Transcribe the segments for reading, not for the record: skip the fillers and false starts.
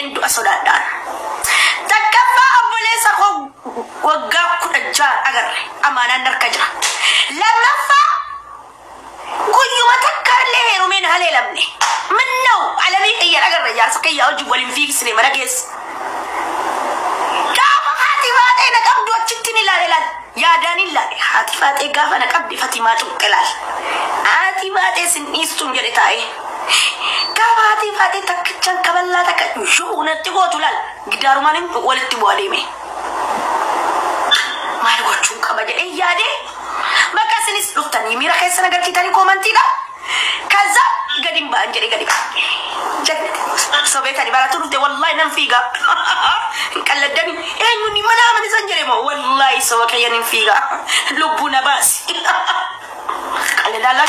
eendu asodadaan takkafa abulesa ko wagga kudaja agarre amana narka jira lamafa guyyuma takkalle heerumen halelamne minno alabi ay agarre ya sakaya wajib walin fi sine marages kama hatifate na qabdu achitini lalelan ya danilla hatifate gafa na qabdi fatima tuqalal hatifate sin istum jaritae kabati fati takchan kaballa tak juna tigo tulal gidaru manin walti boademe mal wachun kabaje iyade maka sinis luftan yimira kaysa nagar kitani komantida kaza gadim ba anjere gadim jannat sobeta di baratu lufte wallahi nan figa kalladani enyuni mana man sanjere mo wallahi sawaka yanin figa lubuna bas kalladala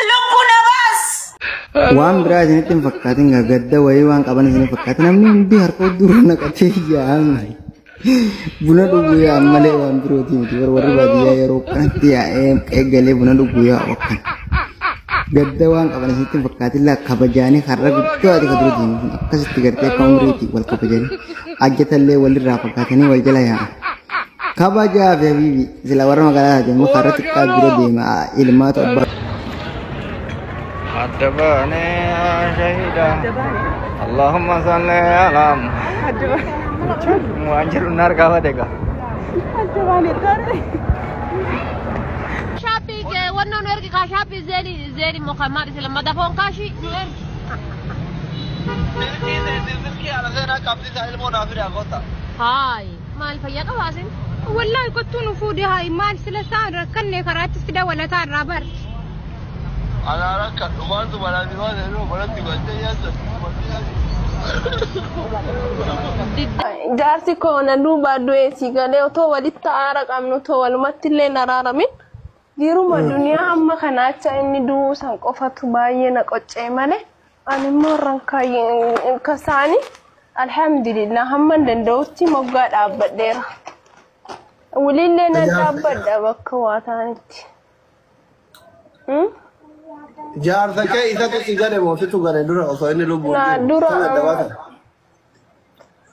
lubuna bas wan beras ini tim fakkat enggak gadda way wan kapan sini fakkat namni undi harko durna katiyang buna dugu ya male wan bro tim war badiya ya rokan tiya egale buna dugu ya okan gadda wan kapan sini tim fakkat la kabajani kharra bitto adi kadru tim akkas tigarte kaumriti wal kabajani ajjatalle wal rafakatani wal jala ya kabaja bibi sila warna magala jamu kharra tikka biro dema ilma to أدباني يا شهيدا اللهم صل على مؤجر النار كهوا دكا أدباني ترى شابي وانا نرجع كشابي زيري مقامات لما دفعون كاشي ملكي على زينا كابتن سائل منافر يا غوتا هاي ما الفيا قواسم والله كنت نفودي هاي ما سلسان ركني كرات سدا ولا تار رابر أنا أركض وما ولا ديوان ولا ديوان jaarsi ko na duba doe sigale to wadi taara kamno to wal matille nararamin diruma duniya amma kana cha inni du san qofatu baye na qocce male ani morran kay kasani alhamdulillah hamman dandawti mogga dabbadera wulille na dabbada bakka watanti jar sake isa to sigare mo fitu gare dura o so ene lubu na dura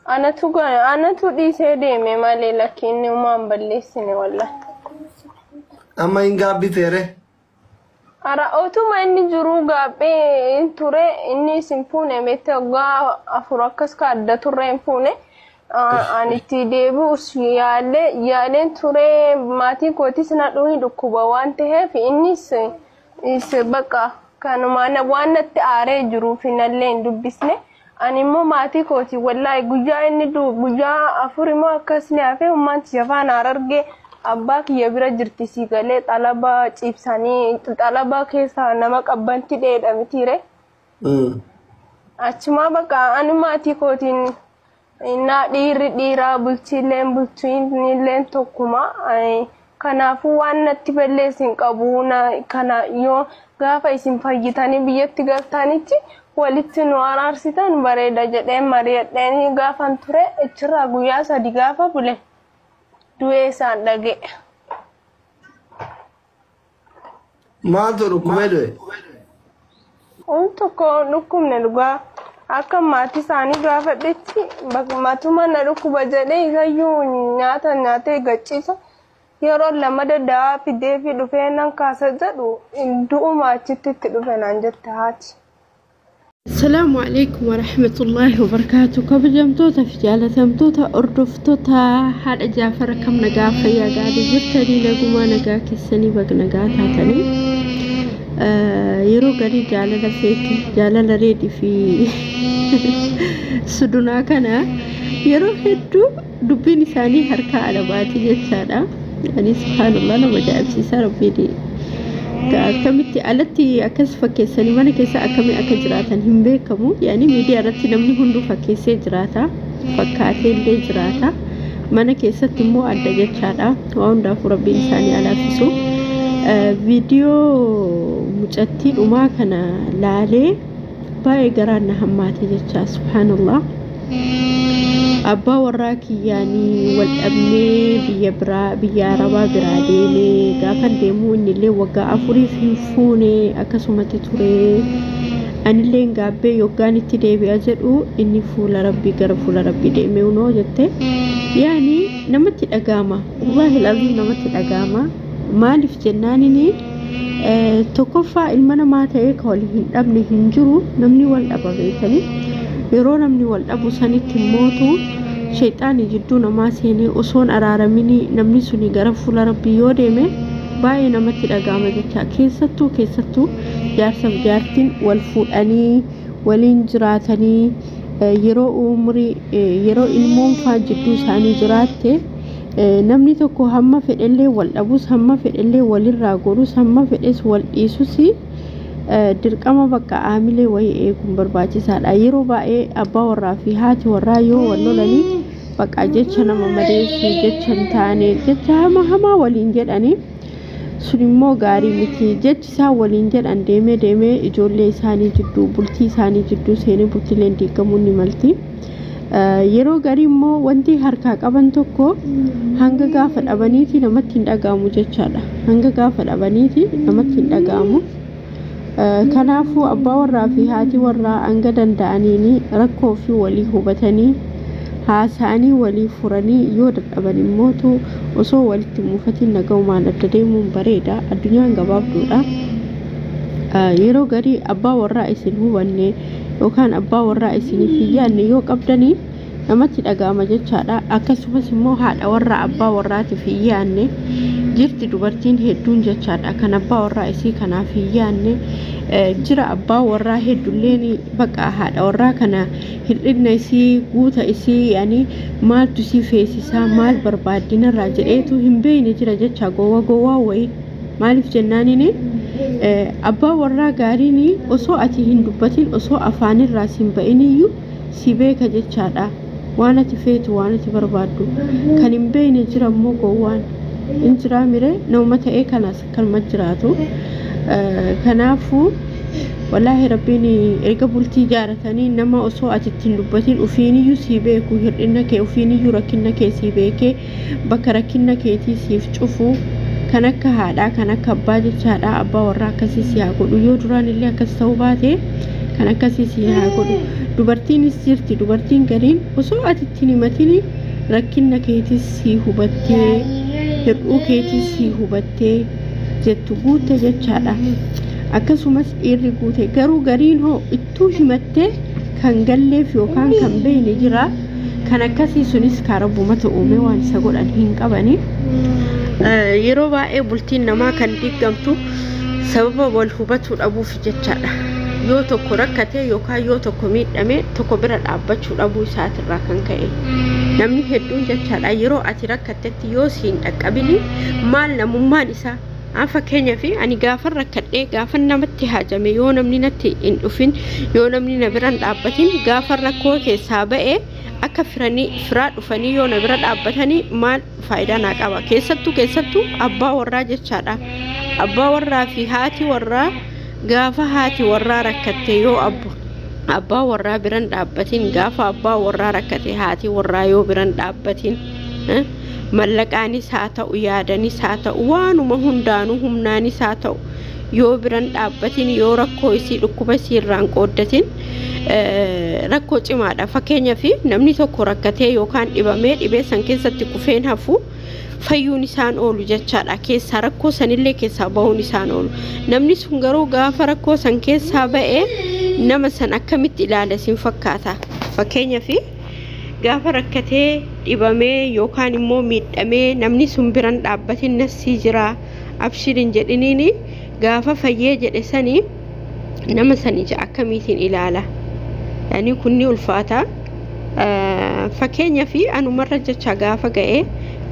ana tudi sede me male lakin umam ballesine wallahi amma inga bitere ara otuma inni juru gabe ture inni simpune mete ga afurakas ka adda ture impune aniti debu yale ture mati koti sina dohi dukuba wante he fi inni is baka kanu mana wanatti are juru finalle dubbisne animo mati koti wallahi guja inni du guja afuri ma kasne afe ummanti jafana ararge abbak yabira jirti sigale talaba chipsani talaba kesa nama qabbanti deeda mitire achuma baka anumati kotin ina dira bulchilen bulchin tokkuma ay kanafu wannatti bellesin qabuna kana yo gafa isin fayyitani biyetti galtanitti walitti nu ararsitan bareeda jedhe mariyadheni gafan ture ichira guya sadi gafa bule duwe san dage maanto rukumedo onto ko nukumne duga akka mati sani gafa detti matuma na rukuba jedhe isayu nyata gachisa yoro lamada da fide fi dufe nan kasa jadu induma citti dufe nan jatta hati السلام عليكم ورحمة الله وبركاته كبجمتوتا في جالتمتوتا أردفتوتا حد جافر كم نقافة يا قاعد جبتني نقوما نقاكي السني بق نقاتها تاني يرو قري جالة فيكي جالة ريدي في سدونا كنا يرو هدو دبيني ثاني حركة على باتي جتشانا يعني سبحان الله لما جاء بسيسا ربيني كمتي alatti akas fakkeessani mana keessa akkamii akka jiraatan hin beekamu yani miidiyaa irratti namni hunduu fakkeessee jiraata fakkaatee illee jiraata mana keessatti immoo adda jechaadha waan hundaafuu rabbiin isaanii alaafisu viidiyoo mucattii dhumaa kana laalee baay'ee garaan na hammaate jecha subhaanallah abbaa warraa kiyyaanii wal dhabnee biyya arabaa biraa deemee gaafa deemuu innillee waggaa 4 hin fuune akkasumatti ture anillee gaabbee yoggaan itti deebi'a jedhu inni fuula rabbii gara fuula rabbii deemee unoo jette yaani namatti dhagama wallahi lazim namatti dhagama maaliif jennaanini tokkoffaa ilma namaa ta'ee ka wal hin dhabne hin jiru namni wal dhaba beekanii yeroo namni wal dhabu sanitti mootu shayxaanii jidduu namaa seenee osoon araaramini namni suni gara fuula rabbii yoo deeme baay'ee namatti dhagama jecha keessattuu jaarsaaf jaartiin wal fuudhanii waliin jiraatanii yeroo ilmoon faa jidduu isaanii jiraatte namni tokko hamma fedhellee wal dhabus hamma fedhellee walirraa gorus hamma fedhes wal dhiisus dirqama bakka aamilee wayii eeguun barbaachisaadha yeroo baay'ee abbaa warraa fi haati warraa yoo wal lolanii bakka jecha nama madeessu jecha hin taane jecha hamaa waliin jedhanii sun immoo gaarii miti jechi isaa waliin jedhan deemee ijoollee isaanii jidduu bultii isaanii jidduu seenee bultiileen diigamuun ni malti yeroo garii immoo wanti harkaa qaban tokko hanga gaafa dhabaniiti namatti hin dhaga'amu jechaadha hanga gaafa dhabaniiti namatti hin dhaga'amu kanaafuu abbaa warraa fi haati warraa hanga danda'aniini rakkoo fi walii hubatanii haasa'anii walii furanii yoo dadhaban immoo osoo walitti muufatiin nagaumaan adda deemuun bareeda addunyaan gabaabduudha yeroo garii abbaa warraa isin hubanne yookaan abbaa warraa isiniif yaanne yoo qabdanii namatti dhaga'ama jechaadha akkasumas immoo haadha warraa abbaa warraatiif yaanne jirti dubartiin hedduun jechaadha kan abbaa warraa isii kanaaf yaanne jira abbaa warraa heddulleen bakka haadha warraa kana hir'ina isii guuta isii yaani maaltu isii feesisaa maal barbaaddinarraa jedheetu hin beeyne jira jecha gowwaa wayii maaliif jennaanini abbaa warraa gaariin osoo ati hin dubbatin osoo afaanirraa sin ba'iniyyuu si beeka jechaadha waan ati feetu waan ati barbaaddu kan hin beeyne jira immoo gowwaan injira mire nama ta'ee kanas kalma jiraatu kanaafuu wallahi rabbiin erga bultii jaaratanii nama osoo ati ittiin dubbatin ufiiniyyuu si beeku hir'ina kee ufiiniyyuu rakkina kee si beekee bakka rakkina keetii siif cufu kan akka haadhaa kan akka abbaa jechaadha abbaa warraa akkasii si haa godhu yoo duraan illee akkas ta'uu baate kan akkasii si haa godhu dubartiinis jirti dubartiin gariin osoo ati ittiin himatin rakkina keetis si hubattee hir'uu keetis si hubattee jettu guute jechaadha akkasumas dhiirri guute garuu gariin hoo ittuu himattee kan galleef yookaan kan beeyne jira kan akkasii sunis kaarabbumata uume waan isa godhan hin qabani yeroo baay'ee bultiin namaa kan diigamtu sababa wal hubachuu dhabuuf jechaadha yoo tokko rakkate yookaan yoo tokko miidhame tokko bira dhaabbachuu dhabuu isaatirraa kan ka'e namni hedduun jechaadha yeroo ati rakkatetti yoo siin dhaqqabini maal namummaan isaa fakkeenyaaf ani gaafa rakkadhee gaafa namatti haajame yoo namni natti hin dhufin yoo namni na biraan dhaabbatin gaafa rakkoo keessaa ba'e akka firaa dhufanii yoo na bira dhaabbatanii maal faayidaa naa qaba keessattuu abbaa warraa jechaadha abbaa warraa fi haati warraa gaafa haati warraa rakkatte yoo abbaa warraa biraan dhaabbatin gaafa abbaa warraa rakkate haati warraa yoo biraan dhaabbatin mallaqaanis haa ta'u yaadanis haa ta'u waanuma hundaanuu humnaanis haa ta'u yoo biraan dhaabbatin yoo rakkoo isii dhukkuba isii irraan qooddatin rakkoo cimaadha fakkeenyaaf namni tokko rakkatee yookaan dhibamee dhibee san keessatti kufeen hafu fayyuun isaan oolu jechaadha keessaa rakkoo sanillee keessaa bahuun isaan oolu namni sun garuu gaafa rakkoo san keessaa ba'ee nama san akkamitti ilaala sin fakkaata fakkeenyaaf gaafa rakkatee dhibamee yookaan immoo miidhamee namni sun biraan dhaabbatin nassii jira abshirin jedhiniini gaafa fayyee jedhe sanii nama sanii akkamiitiin ilaala yaani kunni ulfaata fakkeenyaaf anumarra jecha gaafa ga'ee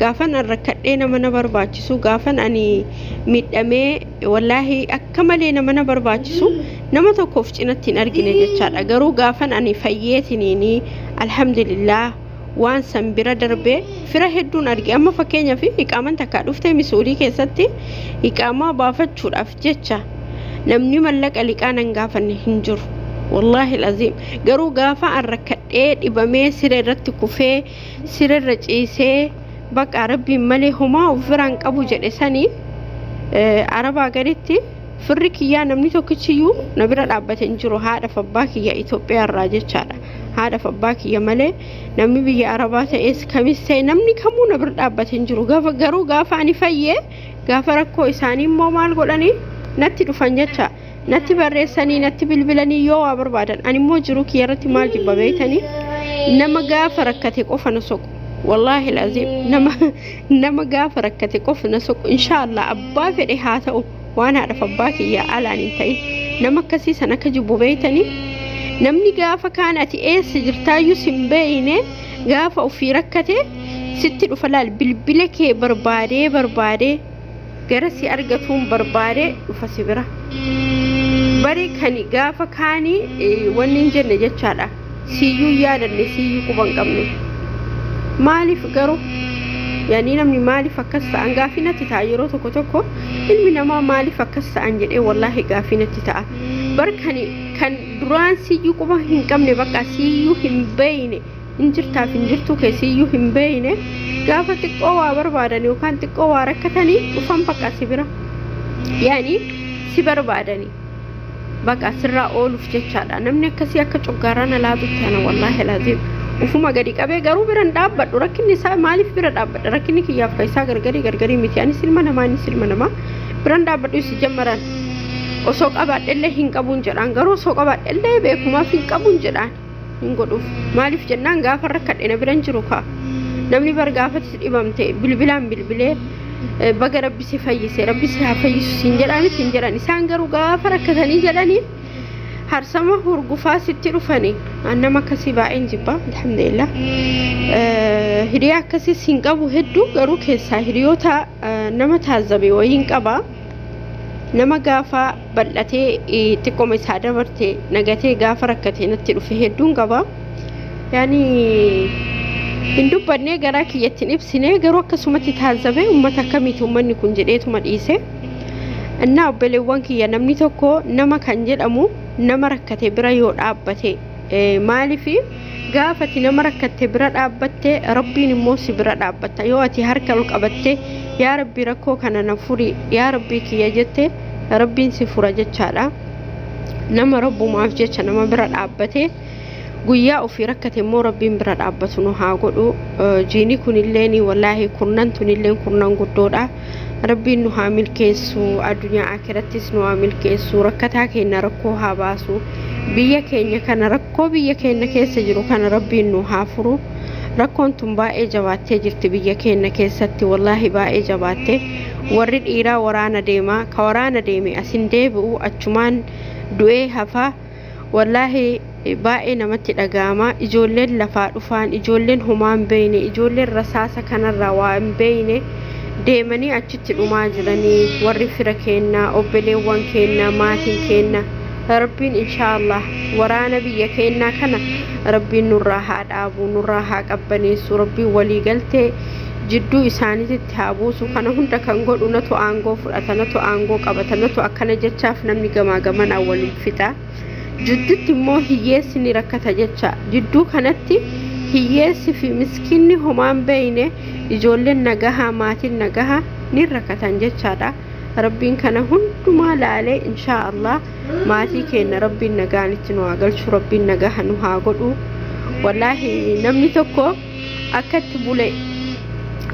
gaafan an rakkadhee nama na barbaachisu gaafan ani miidhamee wallahi akka malee nama na barbaachisu nama tokkoof cinatti hin argine jechaadha garuu gaafan ani fayyeetiniini alhamdulillah waan san bira darbee fira hedduun arge amma fakkeenyaaf iqaaman takka dhuftee misuulii keessatti iqaamaa baafachuudhaaf jecha namni mallaqa liqaa nan gaafanne hin jiru والله العظيم قرو قافا عن ركدت إبامي سير الرت كوفي سير الرجيسي بقى ربي ملي هما وفرانك أبو جلساني عربا قريتي فرك يا نمني توكيشيو نبرا الأبات انجرو هذا فباك يا إثيوبيا الراجل شارع هذا فباك يا ملي نمي بيجي عربات إيس كميسي نمني كمو نبرا الأبات انجرو قافا قرو قافا عني فيه قافا ركو إساني مو مال قولاني نتي دفنجتا نتي بريساني نتي بالبلاني يو عبربادن أني مو جروك يارتي مال جبا بيتاني نما قافا ركتي قوفا نسوق والله العظيم نما قافا ركتي قوفا نسوق إن شاء الله أبا في ريحاته وانا اعرف اباك يا علان انتي نما كسي سنه كجبو بيتني نمني غافا كانت ايه سجرتايو سمبينه غافا وفي ركته ست الفلال بالبلكه برباري غرسي ارغتون برباري وفسبره بري كاني غافا كاني ونين جنه جچادا سيو يادن سيو كوبان قمني مالي فقرو يعني نمني مالي فكست عن قافينة تتعيرو توكو إلمي نما مالي فكست عن جل والله قافينة تتع بركني كان دران سيو كما هنكمني بقى سيو هم بيني انجرتا في انجرتو كي سيو هم بيني قافة تقوى بربادني وكان تقوى ركتني وفن بقى سبرا يعني سبر بادني بقى سرا أول وفجتشادا نمني كسي أكا چوغارانا لا دوتانا والله العظيم وفما قدي كابي غارو بران دابد وركني سا مالي بران دابد ركني كي يا فايسا غرغري متياني سلمنا ما بران دابد يسي جمران وسوق اباد الله هنقبون جران غارو سوق اباد الله بكما في قبون جران نغدوف مالي جنان غافر ركدنا بران جروكا نمني بر غافت امامتي بلبلان بغا ربي سي ربي سي سنجراني سانغرو غافر ركدني جلاني هرسمه هرقفا ستي رفاني أنا ما كسي باين جبا الحمد لله هريا كسي سينقابو هدو غرو كيسا هريوتا نما تازبي وينقابا نما غافا بلاتي تقومي سادة برتي نغاتي غافا ركتي نتي رفي هدو نقابا يعني هندو بدني غراكي يتنب سنة غرو كسومتي تازبي ومتا كميتو مني كنجريتو مدئيسي أنا بلوانكي يا نمني توكو نما كنجل أمو نما ركتي برا يو دابته مالي في غافتي نما ركتي برا دابته ربي نموسي برا دابته يواتي هركلو قبته يا ربي ركو كان نفوري يا ربي كي يجته ربي سفورا جچالا نما ربو ماف جچ نما برا دابته غيا وفي ركتي مو ربي برا دابته نو ها غدو جيني كونيلني والله كرنن تونيلن كرنن غدودا ربي إنه عامل كيسو الدنيا آخرتيس إنه عامل كيسو ركتها كينا ركو هاباسو بيا كينا كان ركو بيا كينا كيس جرو كان ربي إنه هافرو ركون تنباء جواتي جرت بيا كينا كيستي والله باء جواتي ورد إيرا ورانا ديما كورانا ديمي أسين ديبو أجمان دوئي هفا والله باء نمت الأقامة إجولين لفا رفان إجولين همان بيني إجولين رساسة كان الروان بيني deemanii achitti dhumaa jiranii warri fira keenna obboleewwan keenna maatiin keenna rabbiin inshallah waraana biyya keenna kana rabbiin nurraa haa dhaabu nurraa haa qabbaneessu rabbiin walii galtee jidduu isaaniitti haa buusu kana hunda kan godhu natu aangoo fudhata natu aangoo qabata natu akkana jechaaf namni gamaa gamanaa waliin fixa jidduutti immoo hiyyeessi ni rakkata jecha jidduu kanatti hiyyeessi fi miskiinni homaan beeyne ijoolleen nagaha maatiin nagaha ni rakkatan jechaadha rabbiin kana hundumaa laalee inshallah maatii keenya rabbiin nagaanitti nu galchu rabbiin nagaha nu haa godhu wallahi namni tokko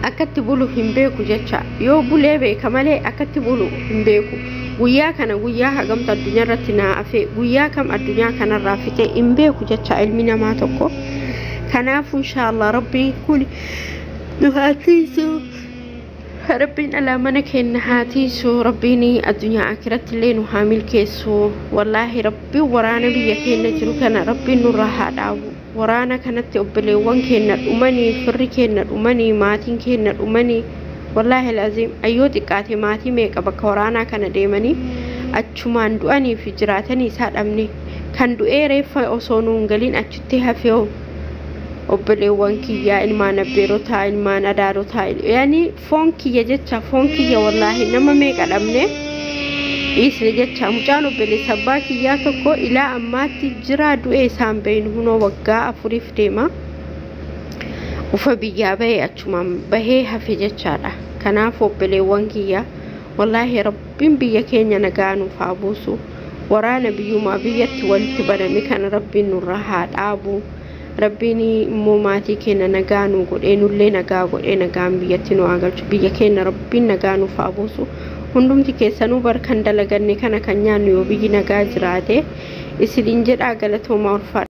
akkatti bulu hin beeku jecha yoo bulee beeka malee akkatti bulu hin beeku guyyaa kana guyyaa hagamta addunyaa irratti naa afee guyyaa kam addunyaa kanarraa fitee hin beeku jecha ilmi namaa tokko kanaaf inshallah rabbiin kun نهاتيسو ربنا على منك نهاتيسو ربيني الدنيا آخرت اللي نحامل كيسو والله ربي ورانا بيكين نجرو كان ربي نورها داو ورانا كانت أبلي وان كينا أماني فري كينا أماني ماتين كينا أماني والله العظيم أيوتي كاتي ماتي ميك أبك ورانا كان ديماني أتشمان دواني في جراتني ساد أمني كان دو إيري فاي أصونون قلين أتشتها فيو obboleewwan kiyyaa ilmaan abbeerotaa ilmaan adaarotaa yani foon kiyya jecha foon kiyya wallahi nama meeqa dhabne isni jecha mucaan obboleessa abbaa kiyyaa tokko ilaa ammaatti jira du'ee isaan beeynu hunoo waggaa 4 deema ufa biyyaa bahee achumaan bahee hafe jechaadha kanaaf obboleewwan kiyyaa wallaahi rabbiin biyya keenya nagaa nuuf haa buusu waraana biyyumaa biyyatti walitti baname kan rabbiin nurraa haa dhaabu rabbiin immoo maatii keenya nagaa nu godhee nullee nagaa godhee nagaan biyyatti nu haa galchu biyya keenya rabbiin nagaa nuuf haa buusu hundumti keessanuu barkan dalaganne kana kan nyaannu yoo biyyi nagaa jiraate isiniin jedhaa galatoomaa ulfaadha